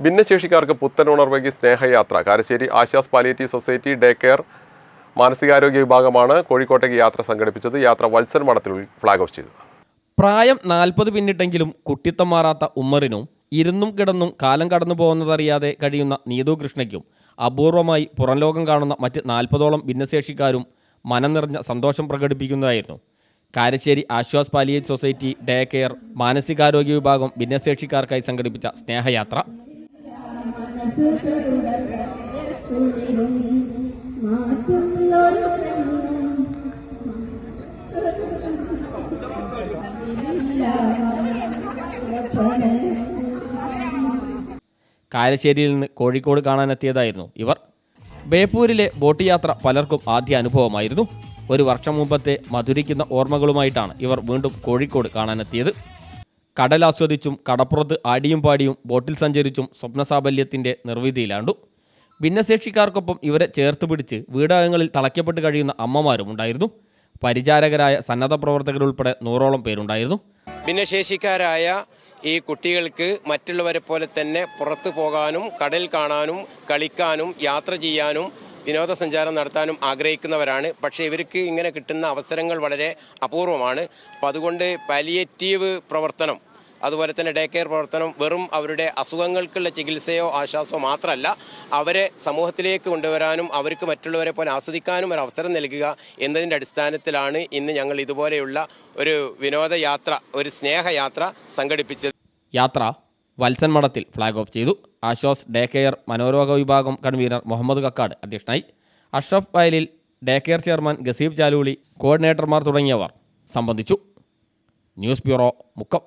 ഭിന്നശേഷിക്കാർക്ക് പുത്തൻ ഉണർവേകി സ്നേഹയാത്ര Karassery Aswas palliative society day care മാനസികാരോഗ്യ വിഭാഗമാണ് കോഴിക്കോട്ടേക്ക് യാത്ര സംഘടിപ്പിച്ചത്. യാത്ര വത്സൻ മഠത്തിൽ ഫ്ലാഗ് ഓഫ് ചെയ്തു. പ്രായം 40 പിന്നിട്ടെങ്കിലും കുട്ടിത്തം മാറാത്ത ഉമ്മറിനും ഇരുന്നും കിടന്നും കാലം കടന്നു പോകുന്നതറിയാതെ കഴിയുന്ന നീതു കൃഷ്ണയ്ക്കും അപൂർവമായി പുറംലോകം കാണുന്ന മറ്റ് 40ഓളം ഭിന്നശേഷിക്കാരും മനം നിറഞ്ഞ സന്തോഷം പ്രകടിപ്പിക്കുന്നതായിരുന്നു Karassery Aswas palliative society day care മാനസികാരോഗ്യ വിഭാഗം ഭിന്നശേഷിക്കാർക്കായി സംഘടിപ്പിച്ച സ്നേഹയാത്ര. കാരശ്ശേരിയിൽ നിന്ന് കോഴിക്കോട് കാണാനെത്തിയതായിരുന്നു ഇവർ. ബേപ്പൂരിലെ ബോട്ട് യാത്ര പലർക്കും ആദ്യ അനുഭവമായിരുന്നു. ഒരു വർഷം മുമ്പത്തെ മധുരിക്കുന്ന ഓർമ്മകളുമായിട്ടാണ് ഇവർ വീണ്ടും കോഴിക്കോട് കാണാനെത്തിയത്. കടൽ ആസ്വദിച്ചും കടപ്പുറത്ത് ആടിയും പാടിയും ബോട്ടിൽ സഞ്ചരിച്ചും സ്വപ്നസാഫല്യത്തിൻ്റെ നിർവൃതിയിലാണ്ടു. ഭിന്നശേഷിക്കാർക്കൊപ്പം ഇവരെ ചേർത്ത് പിടിച്ച് വീടകങ്ങളിൽ തളയ്ക്കപ്പെട്ട് കഴിയുന്ന അമ്മമാരും ഉണ്ടായിരുന്നു. പരിചാരകരായ സന്നദ്ധ പ്രവർത്തകരുൾപ്പെടെ 100ഓളം പേരുണ്ടായിരുന്നു. ഭിന്നശേഷിക്കാരായ ഈ കുട്ടികൾക്ക് മറ്റുള്ളവരെ പോലെ തന്നെ പുറത്തു പോകാനും കടൽ കാണാനും കളിക്കാനും യാത്ര ചെയ്യാനും വിനോദസഞ്ചാരം നടത്താനും ആഗ്രഹിക്കുന്നവരാണ്. പക്ഷേ ഇവർക്ക് ഇങ്ങനെ കിട്ടുന്ന അവസരങ്ങൾ വളരെ അപൂർവമാണ്. അപ്പോൾ അതുകൊണ്ട് പാലിയേറ്റീവ് പ്രവർത്തനം അതുപോലെ തന്നെ ഡേ കെയർ പ്രവർത്തനം വെറും അവരുടെ അസുഖങ്ങൾക്കുള്ള ചികിത്സയോ ആശ്വാസമോ മാത്രമല്ല, അവരെ സമൂഹത്തിലേക്ക് കൊണ്ടുവരാനും അവർക്ക് മറ്റുള്ളവരെ പോലെ ആസ്വദിക്കാനും ഒരു അവസരം നൽകുക എന്നതിൻ്റെ അടിസ്ഥാനത്തിലാണ് ഇന്ന് ഞങ്ങൾ ഇതുപോലെയുള്ള ഒരു വിനോദയാത്ര, ഒരു സ്നേഹയാത്ര സംഘടിപ്പിച്ചത്. യാത്ര വത്സൻ മഠത്തിൽ ഫ്ലാഗ് ഓഫ് ചെയ്തു. ആശ്വാസ് ഡേ കെയർ മനോരോഗ വിഭാഗം കൺവീനർ മുഹമ്മദ് കക്കാട് അധ്യക്ഷനായി. Ashraf Vayalil, day care chairman Gaseeb Chaluli, കോർഡിനേറ്റർമാർ തുടങ്ങിയവർ സംബന്ധിച്ചു. News bureau, Mukkam.